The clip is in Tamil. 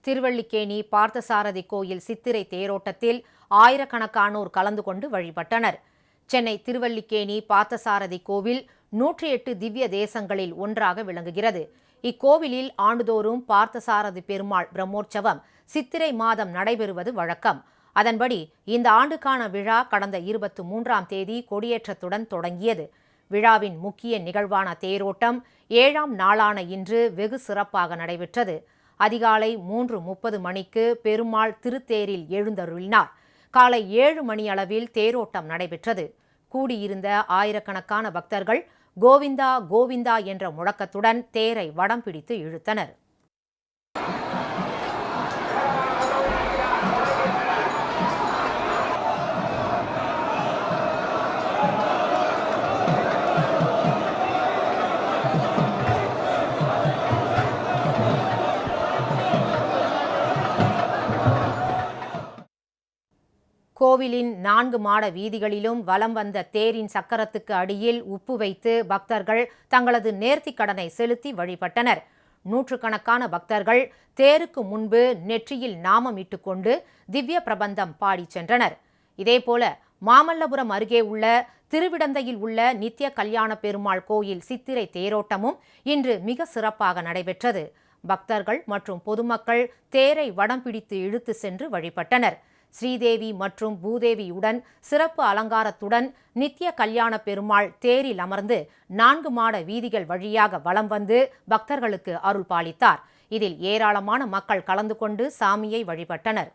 திருவல்லிக்கேணி பார்த்தசாரதி கோயில் சித்திரை தேரோட்டத்தில் ஆயிரக்கணக்கானோர் கலந்து கொண்டு வழிபட்டனர். சென்னை திருவல்லிக்கேணி பார்த்தசாரதி கோவில் 108 திவ்ய தேசங்களில் ஒன்றாக விளங்குகிறது. இக்கோவிலில் ஆண்டுதோறும் பார்த்தசாரதி பெருமாள் பிரம்மோற்சவம் சித்திரை மாதம் நடைபெறுவது வழக்கம். அதன்படி இந்த ஆண்டுக்கான விழா கடந்த 23ஆம் தேதி கொடியேற்றத்துடன் தொடங்கியது. விழாவின் முக்கிய நிகழ்வான தேரோட்டம் 7ஆம் நாளான இன்று வெகு சிறப்பாக நடைபெற்றது. அதிகாலை 3:30 மணிக்கு பெருமாள் திருத்தேரில் எழுந்தருளினார். காலை 7 மணியளவில் தேரோட்டம் நடைபெற்றது. கூடியிருந்த ஆயிரக்கணக்கான பக்தர்கள் கோவிந்தா கோவிந்தா என்ற முழக்கத்துடன் தேரை வடம் பிடித்து இழுத்தனர். கோவிலின் 4 மாட வீதிகளிலும் வலம் வந்த தேரின் சக்கரத்துக்கு அடியில் உப்பு வைத்து பக்தர்கள் தங்களது நேர்த்திக் கடனை செலுத்தி வழிபட்டனர். நூற்றுக்கணக்கான பக்தர்கள் தேருக்கு முன்பு நெற்றியில் நாமம் இட்டுக்கொண்டு திவ்ய பிரபந்தம் பாடி சென்றனர். இதேபோல மாமல்லபுரம் அருகே உள்ள திருவிடந்தையில் உள்ள நித்திய கல்யாண பெருமாள் கோயில் சித்திரை தேரோட்டமும் இன்று மிக சிறப்பாக நடைபெற்றது. பக்தர்கள் மற்றும் பொதுமக்கள் தேரை வடம் பிடித்து இழுத்து சென்று வழிபட்டனர். ஸ்ரீதேவி மற்றும் பூதேவியுடன் சிறப்பு அலங்காரத்துடன் நித்திய கல்யாண பெருமாள் தேரில் அமர்ந்து 4 மாட வீதிகள் வழியாக வலம் வந்து பக்தர்களுக்கு அருள் பாலித்தார். இதில் ஏராளமான மக்கள் கலந்து கொண்டு சாமியை வழிபட்டனர்.